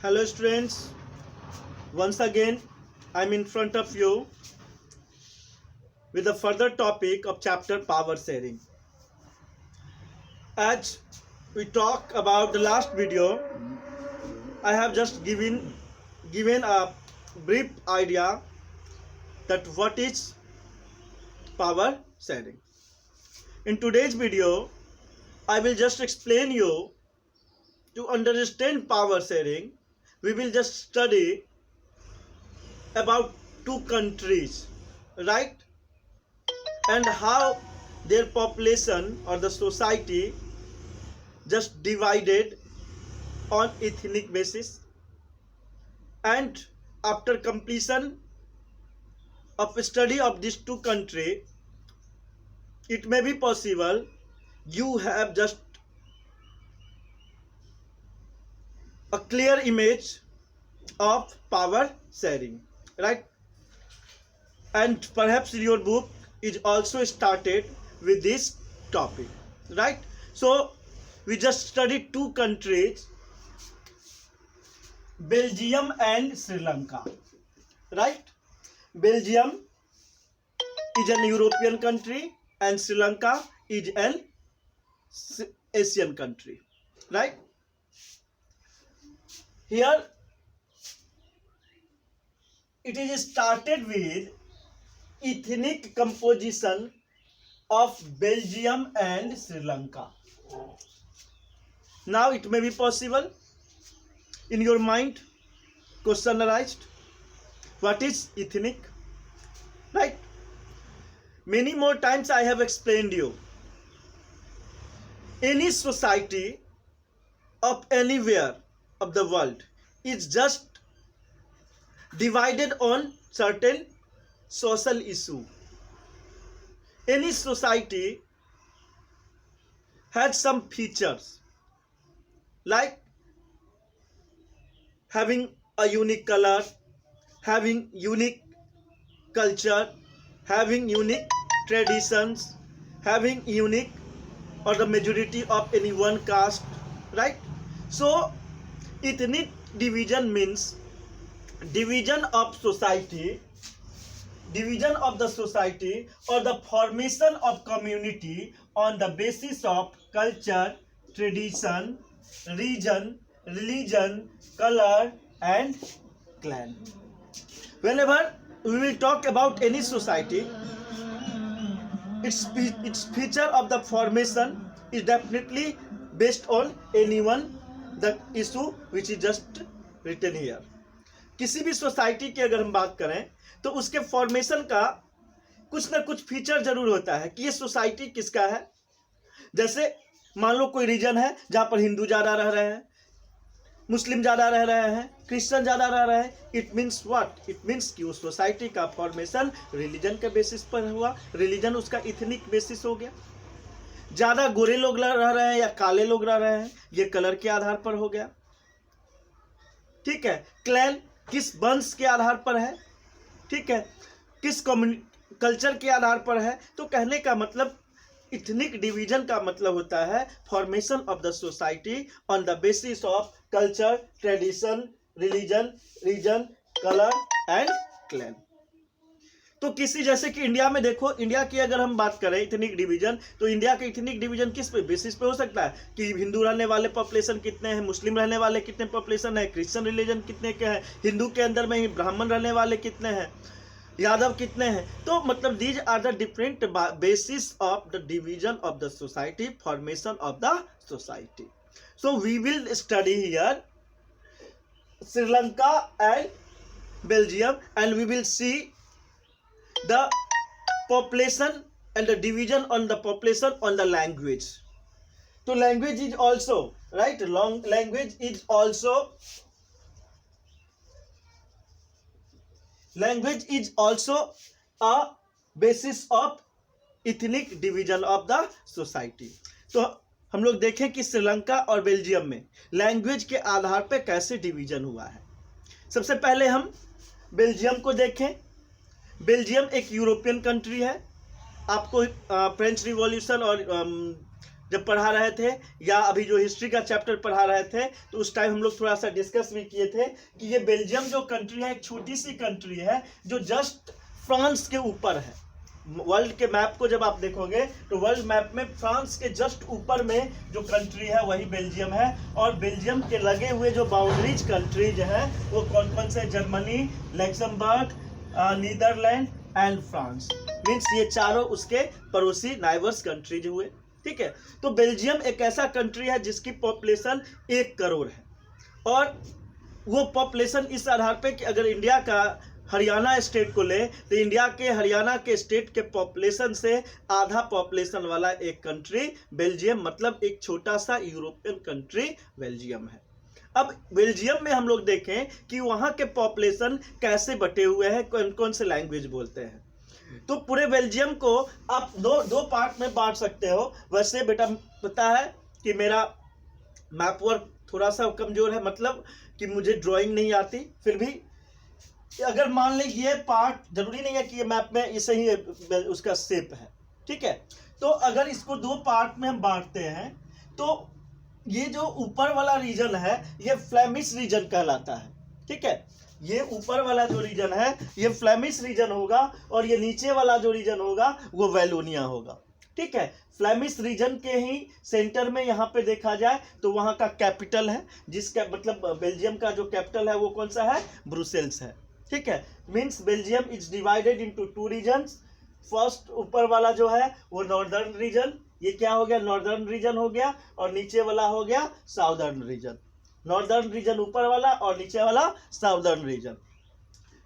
Hello students, once again I am in front of you with a further topic of chapter power sharing. As we talk about the last video, I have just given a brief idea that what is power sharing. In today's video, I will just explain you to understand power sharing. We will just study about two countries, right? And how their population or the society just divided on ethnic basis, and after completion of study of these two countries, it may be possible you have just a clear image of power sharing, right? And perhaps your book is also started with this topic, right? So we just studied two countries, Belgium and Sri Lanka, right? Belgium is an European country and Sri Lanka is an Asian country, right? Here it is started with ethnic composition of Belgium and Sri Lanka. Now it may be possible in your mind question arised, what is ethnic, right? Many more times I have explained you, any society of anywhere of the world is just divided on certain social issue. Any society has some features like having a unique color, having unique culture, having unique traditions, having unique or the majority of any one caste, right? So ethnic division means division of society, division of the society or the formation of community on the basis of culture, tradition, region, religion, color and clan. Whenever we will talk about any society, its feature of the formation is definitely based on anyone the issue which is just written here. किसी भी society की अगर हम बात करें तो उसके formation का कुछ ना कुछ फीचर जरूर होता है कि ये सोसाइटी किसका है. जैसे मान लो कोई रीजन है जहां पर हिंदू ज्यादा रह रहे हैं, मुस्लिम ज्यादा रह रहे हैं, क्रिश्चियन ज्यादा रह रहे हैं. It means what? It means कि उस सोसाइटी का फॉर्मेशन रिलीजन के बेसिस पर हुआ. रिलीजन उसका इथनिक बेसिस हो गया. ज्यादा गोरे लोग रह रहे हैं या काले लोग रह रहे हैं, ये कलर के आधार पर हो गया. ठीक है. क्लैन किस वंश के आधार पर है, ठीक है, किस कल्चर के आधार पर है. तो कहने का मतलब इथनिक डिवीजन का मतलब होता है formation of the society on the basis of culture, tradition, religion, region, colour and clan. तो किसी जैसे कि इंडिया में देखो, इंडिया की अगर हम बात करें इथनिक डिवीजन, तो इंडिया का इथनिक डिवीजन किस पे बेसिस पे हो सकता है कि हिंदू रहने वाले पॉपुलेशन कितने हैं, मुस्लिम रहने वाले कितने पॉपुलेशन है, क्रिश्चियन रिलीजन कितने के हैं, हिंदू के अंदर में ही ब्राह्मण रहने वाले कितने हैं, यादव कितने हैं. तो मतलब these are the different basis of the division of the society, formation of the society. So we will study here Sri Lanka and Belgium and we will see the population and the division on the population on the language. So language is also, right, language is also a basis of ethnic division of the society. तो हम लोग देखें कि श्रीलंका और Belgium में language के आधार पर कैसे डिवीजन हुआ है. सबसे पहले हम बेल्जियम को देखें. बेल्जियम एक यूरोपियन कंट्री है. आपको फ्रेंच रिवॉल्यूशन और जब पढ़ा रहे थे या अभी जो हिस्ट्री का चैप्टर पढ़ा रहे थे तो उस टाइम हम लोग थोड़ा सा डिस्कस भी किए थे कि ये बेल्जियम जो कंट्री है एक छोटी सी कंट्री है जो जस्ट फ्रांस के ऊपर है। वर्ल्ड के मैप को जब आप देखोगे तो वर्ल्ड मैप में फ्रांस के जस्ट ऊपर में जो कंट्री है वही बेल्जियम है। और बेल्जियम के लगे हुए जो बाउंड्रीज कंट्रीज हैं वो कौन कौन से, Germany, Luxembourg, Netherland and France, means ये चारों उसके पड़ोसी नाइबर्स कंट्रीज हुए। ठीक है, तो बेल्जियम एक ऐसा कंट्री है जिसकी पॉपुलेशन 1 करोड़ है। और वो पॉपुलेशन इस आधार पे कि अगर इंडिया का हरियाणा स्टेट को ले तो इंडिया के हरियाणा के स्टेट के पॉपुलेशन से आधा पॉपुलेशन वाला एक कंट्री बेल्जियम, मतलब एक छोटा सा यूरोपियन कंट्री बेल्जियम है। अब बेल्जियम में हम लोग देखें कि वहाँ के पॉपुलेशन कैसे बटे हुए हैं, कौन कौन से लैंग्वेज बोलते हैं। तो पूरे बेल्जियम को आप दो पार्ट में बांट सकते हो। वैसे बेटा पता है कि मेरा मैप वर्क थोड़ा सा कमजोर है, मतलब कि मुझे ड्राइंग नहीं आती, फिर भी अगर मान लें ये पार्ट, जरूरी नहीं है कि ये मैप में इसे ही उसका शेप है। ठीक है, तो अगर इसको 2 पार्ट में हम बांटते हैं तो ये जो ऊपर वाला रीजन है ये फ्लेमिश रीजन कहलाता है। ठीक है, ये ऊपर वाला जो रीजन है ये फ्लेमिश रीजन होगा और ये नीचे वाला जो रीजन होगा वो वैलोनिया होगा। ठीक है, फ्लेमिश रीजन के ही सेंटर में यहाँ पे देखा जाए तो वहाँ का कैपिटल है, जिसका मतलब बेल्जियम का जो कैपिटल है वो कौन सा है, ब्रुसेल्स है। ठीक है, means Belgium is divided into 2 regions. First ऊपर वाला जो है वो नॉर्दर्न रीजन, ये क्या हो गया, नॉर्दर्न रीजन हो गया, और नीचे वाला हो गया साउदर्न रीजन। नॉर्दर्न रीजन ऊपर वाला और नीचे वाला साउदर्न रीजन।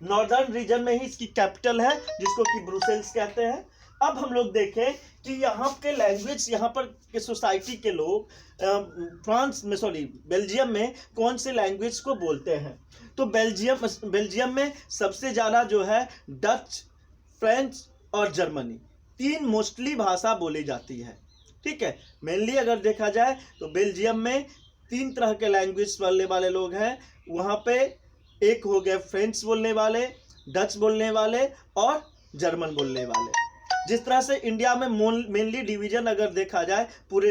नॉर्दर्न रीजन में ही इसकी कैपिटल है जिसको कि ब्रुसेल्स कहते हैं। अब हम लोग देखें कि यहाँ के लैंग्वेज, यहाँ पर के सोसाइटी के लोग बेल्जियम में कौन से लैंग्वेज को बोलते हैं। तो बेल्जियम में सबसे ज़्यादा जो है डच, फ्रेंच और जर्मनी, 3 मोस्टली भाषा बोली जाती है। ठीक है, मेनली अगर देखा जाए तो बेल्जियम में 3 तरह के लैंग्वेज बोलने वाले लोग हैं। वहाँ पे एक हो गए फ्रेंच बोलने वाले, डच बोलने वाले और जर्मन बोलने वाले। जिस तरह से इंडिया में मेनली डिवीजन अगर देखा जाए पूरे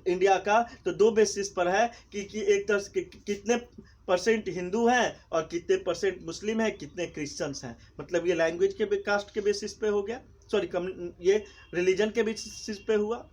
इंडिया का तो 2 बेसिस पर है कि एक तरह से कितने % हिंदू हैं और कितने % मुस्लिम हैं, कितने क्रिश्चियंस हैं। मतलब ये लैंग्वेज के कास्ट के बेसिस पे हो गया, ये रिलीजन के बेसिस पे हुआ।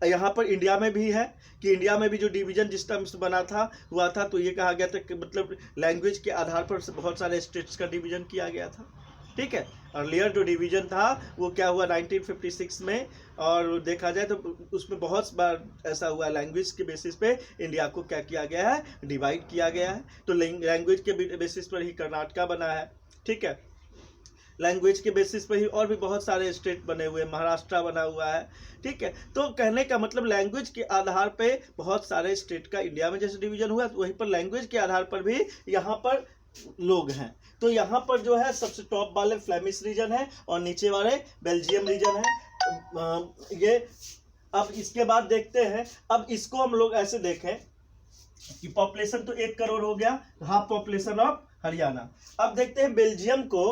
यहाँ पर इंडिया में भी है कि इंडिया में भी जो डिवीजन जिस टाइम से बना था हुआ था तो ये कहा गया था कि मतलब लैंग्वेज के आधार पर बहुत सारे स्टेट्स का डिवीजन किया गया था। ठीक है, अर्लियर जो डिवीजन था वो क्या हुआ 1956 में, और देखा जाए तो उसमें बहुत बार ऐसा हुआ लैंग्वेज के बेसिस पे इंडिया को क्या किया गया है, डिवाइड किया गया है। तो लैंग्वेज के बेसिस पर ही कर्नाटका बना है। ठीक है, लैंग्वेज के बेसिस पर ही और भी बहुत सारे स्टेट बने हुए, महाराष्ट्र बना हुआ है। ठीक है, तो कहने का मतलब लैंग्वेज के आधार पे बहुत सारे स्टेट का इंडिया में जैसे डिवीजन हुआ तो वहीं पर लैंग्वेज के आधार पर भी यहाँ पर लोग हैं। तो यहाँ पर जो है सबसे टॉप वाले फ्लेमिश रीजन है और नीचे वाले बेल्जियम रीजन है। ये अब इसके बाद देखते हैं, अब इसको हम लोग ऐसे देखें कि पॉपुलेशन तो 1 करोड़ हो गया, हाफ पॉपुलेशन ऑफ हरियाणा। अब देखते हैं बेल्जियम को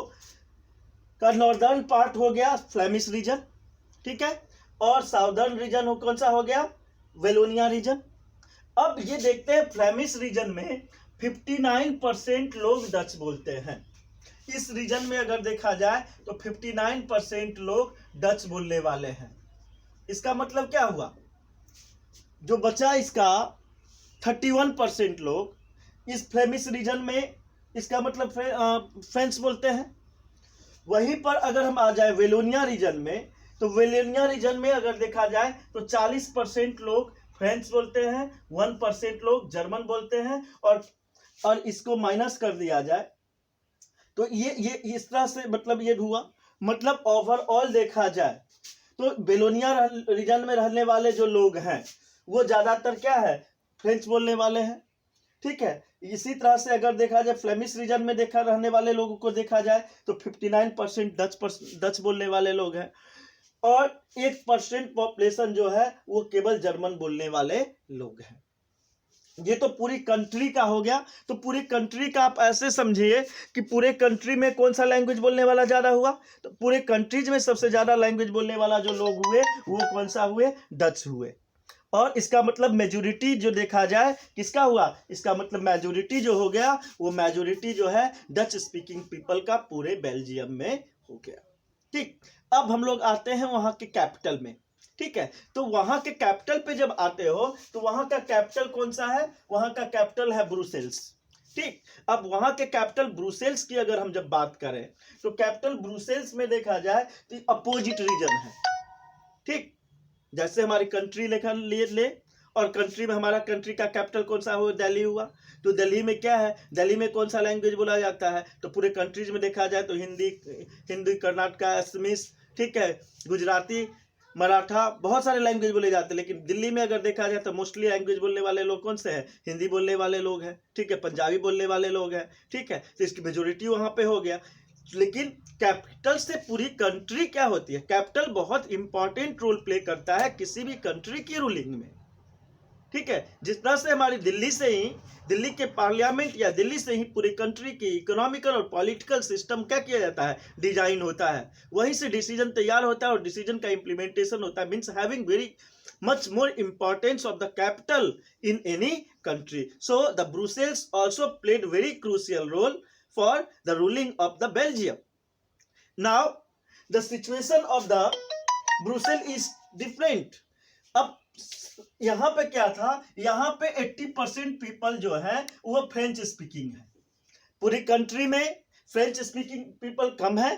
का नॉर्दर्न पार्ट हो गया फ्लेमिश रीजन। ठीक है, और साउदर्न रीजन कौन सा हो गया, वेलोनिया रीजन। अब ये देखते हैं फ्लेमिश रीजन में 59% लोग डच बोलते हैं। इस रीजन में अगर देखा जाए तो 59% लोग डच बोलने वाले हैं। इसका मतलब क्या हुआ, जो बचा इसका 31% लोग इस फ्लेमिश रीजन में, इसका मतलब फ्रेंच बोलते हैं। वहीं पर अगर हम आ जाए वेलोनिया रीजन में तो वेलोनिया रीजन में अगर देखा जाए तो 40% लोग फ्रेंच बोलते हैं, 1% लोग जर्मन बोलते हैं, और इसको माइनस कर दिया जाए तो ये इस तरह से मतलब ये हुआ। मतलब ओवरऑल देखा जाए तो बेलोनिया रीजन में रहने वाले जो लोग हैं वो ज़्यादातर क्या है, फ्रेंच बोलने वाले हैं। ठीक है, इसी तरह से अगर देखा जाए फ्लेमिश रीजन में रहने वाले लोगों को देखा जाए तो 59% डच बोलने वाले लोग हैं, और 1% पॉपुलेशन जो है वो केवल जर्मन बोलने वाले लोग हैं। ये तो पूरी कंट्री का हो गया। तो पूरी कंट्री का आप ऐसे समझिए कि पूरे कंट्री में कौन सा लैंग्वेज बोलने वाला ज़्यादा हुआ, तो पूरे कंट्रीज में सबसे ज़्यादा लैंग्वेज बोलने वाला जो लोग हुए वो कौन सा हुए, डच हुए। और इसका मतलब मेजोरिटी जो देखा जाए किसका हुआ, इसका मतलब मेजोरिटी जो हो गया वो मेजोरिटी जो है डच स्पीकिंग पीपल का पूरे बेल्जियम में हो गया। ठीक, अब हम लोग आते हैं वहां के कैपिटल में। ठीक है, तो वहां के कैपिटल पे जब आते हो तो वहां का कैपिटल कौन सा है, वहां का कैपिटल है ब्रुसेल्स। ठीक, अब वहां के कैपिटल ब्रुसेल्स की अगर हम जब बात करें तो कैपिटल ब्रुसेल्स में देखा जाए तो अपोजिट रीजन है। ठीक, जैसे हमारी कंट्री ले और कंट्री में हमारा कंट्री का कैपिटल कौन सा हुआ, दिल्ली हुआ। तो दिल्ली में क्या है, दिल्ली में कौन सा लैंग्वेज बोला जाता है, तो पूरे कंट्रीज में देखा जाए तो हिंदी कर्नाटका, असमीस, ठीक है, गुजराती, मराठा, बहुत सारे लैंग्वेज बोले जाते हैं। लेकिन दिल्ली में अगर देखा जाए तो मोस्टली लैंग्वेज बोलने वाले लोग कौन से हैं, हिंदी बोलने वाले लोग हैं। ठीक है, पंजाबी बोलने वाले लोग हैं। ठीक है, तो इसकी मेजोरिटी वहां पे हो गया। लेकिन कैपिटल से पूरी कंट्री क्या होती है, कैपिटल बहुत इंपॉर्टेंट रोल प्ले करता है किसी भी कंट्री की रूलिंग में। ठीक है, जिस तरह से हमारी दिल्ली से ही, दिल्ली के पार्लियामेंट या दिल्ली से ही पूरी कंट्री की इकोनॉमिकल और पॉलिटिकल सिस्टम क्या किया जाता है, डिजाइन होता है, वहीं से डिसीजन तैयार होता है और डिसीजन का इम्प्लीमेंटेशन होता है। Means having very much more importance of the capital in any country. So the Brussels also played very crucial role for the ruling of the Belgium. Now the situation of the Brussels is different. अब यहाँ पे क्या था, यहाँ पे 80% people जो है वो फ्रेंच स्पीकिंग है। पूरी कंट्री में फ्रेंच स्पीकिंग पीपल कम है।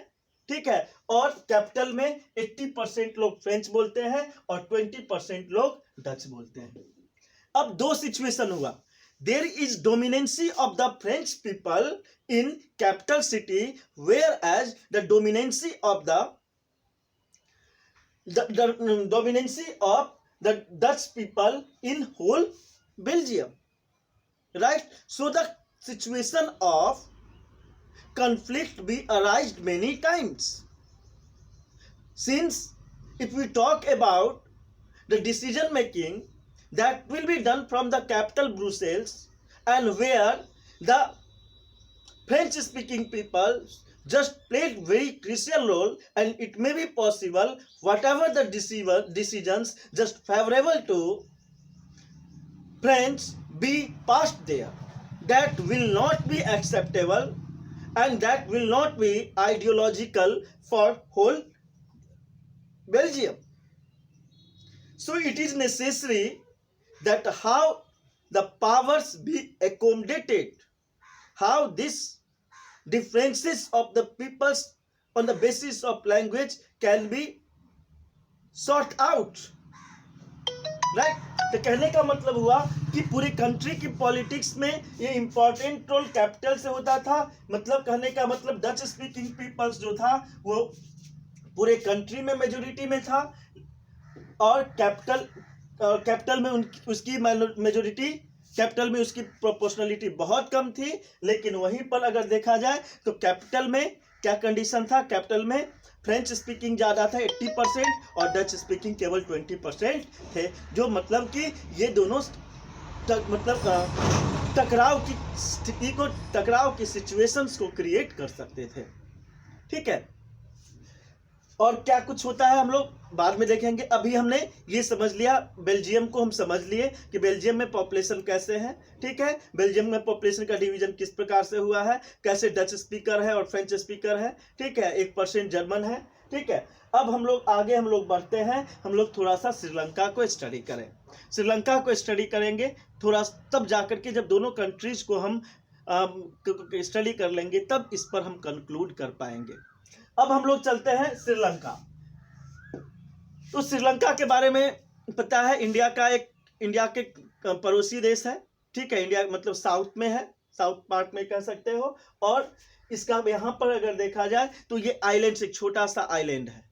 ठीक है, और कैपिटल में 80% लोग फ्रेंच बोलते हैं और 20% लोग डच बोलते हैं। अब दो सिचुएशन हुआ, there is dominancy of the French people in capital city, whereas the dominancy of the Dutch people in whole Belgium, right? So the situation of conflict be arised many times, since if we talk about the decision making that will be done from the capital Brussels, and where the French speaking people just played very crucial role, and it may be possible whatever the decisions just favorable to French be passed there, that will not be acceptable and that will not be ideological for whole Belgium. So it is necessary that how the powers be accommodated, how this differences of the peoples on the basis of language can be sort out, right? तो कहने का मतलब हुआ कि पूरी country की politics में ये इंपॉर्टेंट रोल कैपिटल से होता था। मतलब कहने का मतलब डच स्पीकिंग पीपल्स जो था वो पूरे कंट्री में मेजोरिटी में था, और कैपिटल में उसकी मेजोरिटी, कैपिटल में उसकी प्रोपोर्शनलिटी बहुत कम थी। लेकिन वहीं पर अगर देखा जाए तो कैपिटल में क्या कंडीशन था, कैपिटल में फ्रेंच स्पीकिंग ज़्यादा था 80% और डच स्पीकिंग केवल 20% थे, जो मतलब कि ये दोनों टकराव की स्थिति को, टकराव की सिचुएशंस को क्रिएट कर सकते थे। ठीक है, और क्या कुछ होता है हम लोग बाद में देखेंगे। अभी हमने ये समझ लिया, बेल्जियम को हम समझ लिए कि बेल्जियम में पॉपुलेशन कैसे है। ठीक है, बेल्जियम में पॉपुलेशन का डिवीजन किस प्रकार से हुआ है, कैसे डच स्पीकर है और फ्रेंच स्पीकर है। ठीक है, 1% जर्मन है। ठीक है, अब हम लोग आगे हम लोग बढ़ते हैं, हम लोग थोड़ा सा श्रीलंका को स्टडी करें। श्रीलंका को स्टडी करेंगे थोड़ा, तब जाकर के जब दोनों कंट्रीज को हम स्टडी कर लेंगे तब इस पर हम कंक्लूड कर पाएंगे। अब हम लोग चलते हैं श्रीलंका। तो श्रीलंका के बारे में पता है, इंडिया के पड़ोसी देश है। ठीक है, इंडिया मतलब साउथ में है, साउथ पार्ट में कह सकते हो। और इसका यहाँ पर अगर देखा जाए तो ये आइलैंड, एक छोटा सा आइलैंड है।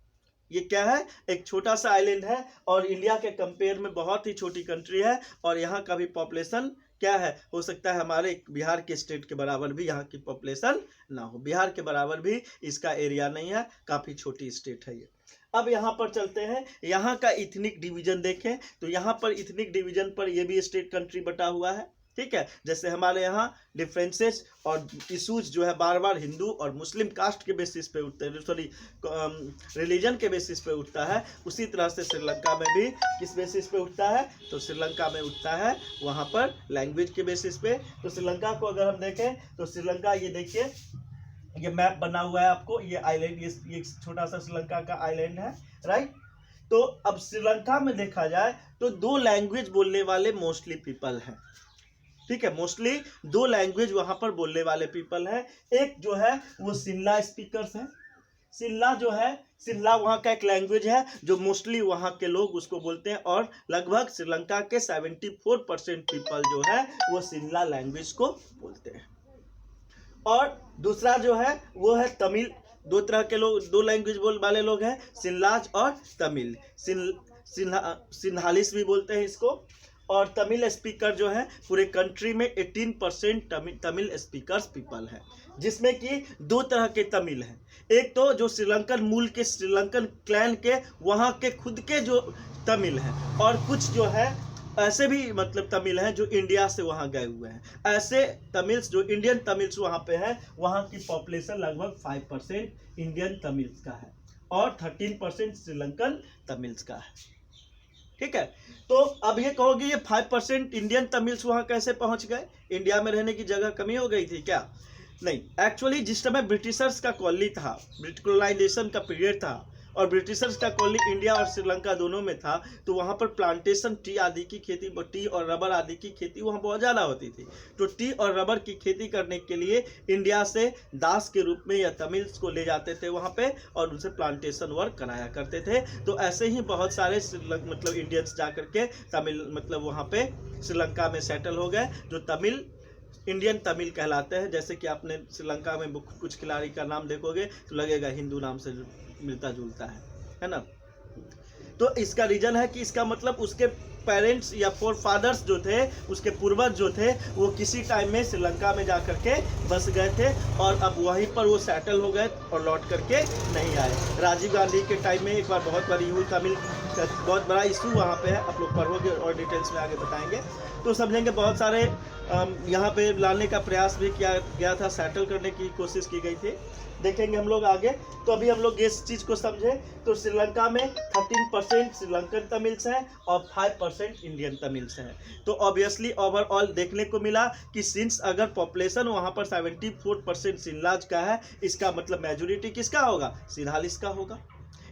ये क्या है, एक छोटा सा आइलैंड है और इंडिया के कंपेयर में बहुत ही छोटी कंट्री है। और यहाँ का भी पॉपुलेशन क्या है, हो सकता है हमारे बिहार के स्टेट के बराबर भी यहाँ की पॉपुलेशन ना हो, बिहार के बराबर भी इसका एरिया नहीं है, काफ़ी छोटी स्टेट है ये। अब यहाँ पर चलते हैं, यहाँ का इथनिक डिवीजन देखें तो यहाँ पर इथनिक डिवीजन पर ये भी स्टेट कंट्री बटा हुआ है। ठीक है। जैसे हमारे यहाँ डिफरेंसेस और इशूज जो है बार बार हिंदू और मुस्लिम कास्ट के बेसिस पे उठते हैं, सॉरी रिलीजन के बेसिस पे उठता है, उसी तरह से श्रीलंका में भी किस बेसिस पे उठता है, तो श्रीलंका में उठता है वहाँ पर लैंग्वेज के बेसिस पे। तो श्रीलंका को अगर हम देखें तो श्रीलंका, ये देखिए ये मैप बना हुआ है आपको, ये आइलैंड, ये छोटा सा श्रीलंका का आइलैंड है, राइट। तो अब श्रीलंका में देखा जाए तो 2 लैंग्वेज बोलने वाले मोस्टली पीपल हैं, ठीक है। मोस्टली 2 लैंग्वेज वहां पर बोलने वाले पीपल हैं। एक जो है वो सिन्ला स्पीकर्स है। सिन्ला जो है, सिन्ला वहाँ का एक लैंग्वेज है जो मोस्टली वहाँ के लोग उसको बोलते हैं, और लगभग श्रीलंका के 74% पीपल जो है वो सिन्ला लैंग्वेज को बोलते हैं। और दूसरा जो है वो है तमिल। 2 तरह के लोग, 2 लैंग्वेज बोल वाले लोग हैं, सिन्लाज और तमिल। सिन्हालिस भी बोलते हैं इसको। और तमिल स्पीकर जो है पूरे कंट्री में 18% तमिल स्पीकर्स पीपल हैं, जिसमें कि 2 तरह के तमिल हैं। एक तो जो श्रीलंकन मूल के, श्रीलंकन क्लैन के वहाँ के खुद के जो तमिल हैं, और कुछ जो है ऐसे भी मतलब तमिल हैं जो इंडिया से वहाँ गए हुए हैं। ऐसे तमिल्स जो इंडियन तमिल्स वहाँ पे हैं, वहाँ की पॉपुलेशन लगभग 5% इंडियन तमिल्स का है और 13% श्रीलंकन तमिल्स का है, ठीक है। तो अब ये कहोगे ये 5% इंडियन तमिल्स वहाँ कैसे पहुँच गए? इंडिया में रहने की जगह कमी हो गई थी क्या? नहीं, एक्चुअली जिस समय ब्रिटिशर्स का कॉलोनी था, ब्रिटिश कॉलोनाइजेशन का पीरियड था, और ब्रिटिशर्स का कॉलोनी इंडिया और श्रीलंका दोनों में था, तो वहाँ पर प्लांटेशन, टी आदि की खेती, टी और रबर आदि की खेती वहाँ बहुत ज़्यादा होती थी। तो टी और रबर की खेती करने के लिए इंडिया से दास के रूप में या तमिल्स को ले जाते थे वहाँ पे, और उनसे प्लांटेशन वर्क कराया करते थे। तो ऐसे ही बहुत सारे मतलब इंडियंस जा करके तमिल मतलब वहाँ पे श्रीलंका में सेटल हो गए, जो तमिल इंडियन तमिल कहलाते हैं। जैसे कि आपने श्रीलंका में कुछ खिलाड़ी का नाम देखोगे तो लगेगा हिंदू नाम से मिलता जुलता है ना। तो इसका रीजन है कि इसका मतलब उसके पेरेंट्स या फोर फादर्स जो थे, उसके पूर्वज जो थे, वो किसी टाइम में श्रीलंका में जा करके बस गए थे, और अब वहीं पर वो सेटल हो गए और लौट करके नहीं आए। राजीव गांधी के टाइम में एक बार बहुत बड़ी हुई, तमिल का बहुत बड़ा इशू वहाँ पे है, आप लोग पढ़ोगे और डिटेल्स में आगे बताएंगे तो समझेंगे। बहुत सारे यहाँ पे लाने का प्रयास भी किया गया था, सेटल करने की कोशिश की गई थी, देखेंगे हम लोग आगे। तो अभी हम लोग इस चीज़ को समझे तो श्रीलंका में 13% श्रीलंकन तमिल्स हैं और 5% इंडियन तमिल्स हैं। तो ऑब्वियसली ओवरऑल देखने को मिला कि सिंस अगर पॉपुलेशन वहाँ पर 74% सिन्लाज का है, इसका मतलब मेजोरिटी किसका होगा? सिन्हालिस का होगा।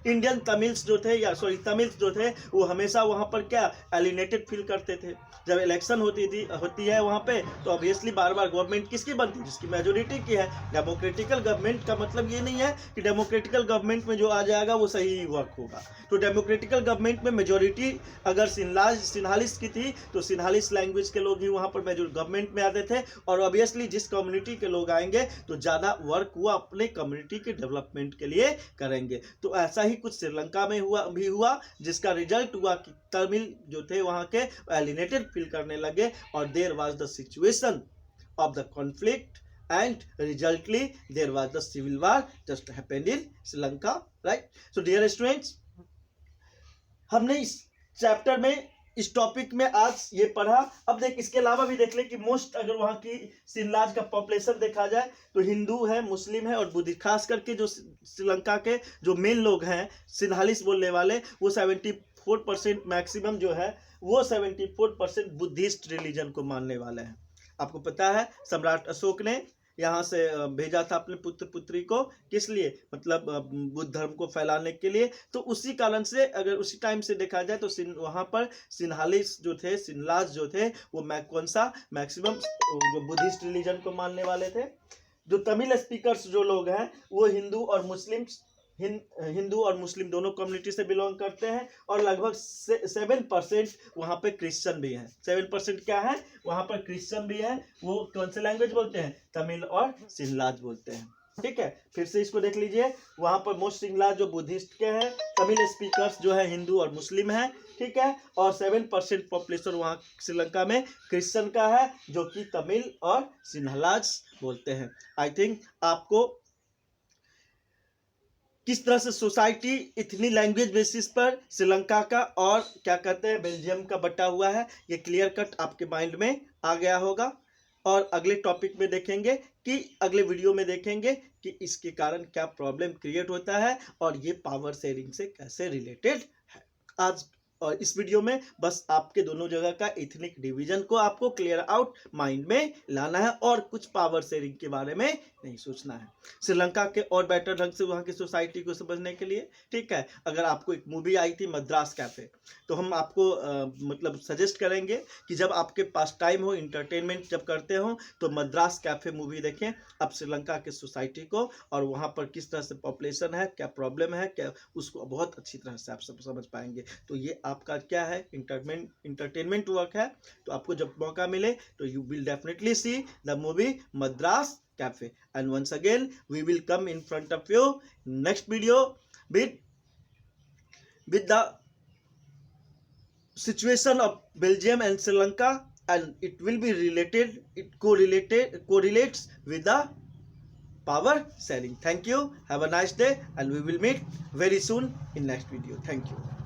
इंडियन तमिल्स जो थे, या सॉरी तमिल्स जो थे, वो हमेशा वहाँ पर क्या एलिनेटेड फील करते थे। जब इलेक्शन होती है वहाँ पे, तो ऑब्वियसली बार बार गवर्नमेंट किसकी बनती है? जिसकी मेजोरिटी की है। डेमोक्रेटिकल गवर्नमेंट का मतलब ये नहीं है कि डेमोक्रेटिकल गवर्नमेंट में जो आ जाएगा वो सही वर्क होगा। तो डेमोक्रेटिकल गवर्नमेंट में मेजोरिटी अगर सिन्हालिस की थी, तो सिन्हालिस लैंग्वेज के लोग ही वहाँ पर गवर्नमेंट में आते थे, और ऑब्वियसली जिस कम्युनिटी के लोग आएंगे तो ज़्यादा वर्क हुआ अपने कम्युनिटी के डेवलपमेंट के लिए करेंगे। तो ऐसा ही कुछ श्रीलंका में हुआ, जिसका रिजल्ट हुआ कि तमिल जो थे वहाँ के एलिनेटेड फील करने लगे, और there was the situation of the conflict, and resultly there was the civil war just happened in Sri Lanka, right? So dear students, हमने इस चैप्टर में, इस टॉपिक में आज ये पढ़ा। अब देख, इसके अलावा भी देख ले कि मोस्ट अगर वहाँ की सिन्लाज का पॉपुलेशन देखा जाए तो हिंदू है, मुस्लिम है और बुद्धिस्ट। खास करके जो श्रीलंका के जो मेन लोग हैं सिन्हालिस बोलने वाले, वो 74% मैक्सिमम जो है वो 74% बुद्धिस्ट रिलीजन को मानने वाले हैं। आपको पता है सम्राट अशोक ने यहाँ से भेजा था अपने पुत्र पुत्री को, किस लिए? मतलब बुद्ध धर्म को फैलाने के लिए। तो उसी कारण से अगर उसी टाइम से देखा जाए तो वहाँ पर सिन्हालिस जो थे, सिन्लाज जो थे, वो कौन सा मैक्सिमम जो बुद्धिस्ट रिलीजन को मानने वाले थे। जो तमिल स्पीकर्स जो लोग हैं वो हिंदू और मुस्लिम दोनों कम्युनिटी से बिलोंग करते हैं, और लगभग 7% वहाँ पे क्रिश्चियन भी हैं। 7% क्या है? वहाँ पर क्रिश्चियन भी है। वो कौन से लैंग्वेज बोलते हैं? तमिल और सिन्लाज बोलते हैं, ठीक है। फिर से इसको देख लीजिए, वहाँ पर मोस्ट सिन्लाज जो बुद्धिस्ट के हैं, तमिल स्पीकर्स जो है हिंदू और मुस्लिम है, ठीक है, और 7% पॉपुलेशन वहाँ श्रीलंका में क्रिश्चियन का है, जो कि तमिल और सिन्हालाज बोलते हैं। आई थिंक आपको किस तरह से सोसाइटी इतनी लैंग्वेज बेसिस पर श्रीलंका का और क्या कहते हैं बेल्जियम का बटा हुआ है, ये क्लियर कट आपके माइंड में आ गया होगा। और अगले टॉपिक में देखेंगे कि अगले वीडियो में देखेंगे कि इसके कारण क्या प्रॉब्लम क्रिएट होता है और ये पावर शेयरिंग से कैसे रिलेटेड है। आज और इस वीडियो में बस आपके दोनों जगह का एथनिक डिवीजन को आपको क्लियर आउट माइंड में लाना है और कुछ पावर शेयरिंग के बारे में नहीं सोचना है। श्रीलंका के और बेटर ढंग से वहाँ की सोसाइटी को समझने के लिए, ठीक है, अगर आपको एक मूवी आई थी मद्रास कैफे, तो हम आपको मतलब सजेस्ट करेंगे कि जब आपके पास टाइम हो, इंटरटेनमेंट जब करते हो, तो मद्रास कैफे मूवी देखें। आप श्रीलंका के सोसाइटी को और वहाँ पर किस तरह से पॉपुलेशन है, क्या प्रॉब्लम है, क्या उसको बहुत अच्छी तरह से आप सब समझ पाएंगे। तो ये आपका क्या है, इंटरटेनमेंट वर्क है। तो आपको जब मौका मिले तो you will definitely see the movie Madras Cafe. And once again we will come in front of you next video with the situation of Belgium and Sri Lanka, and it will be related, it correlates with the power sharing. Thank you, have a nice day, and we will meet very soon in next video. Thank you.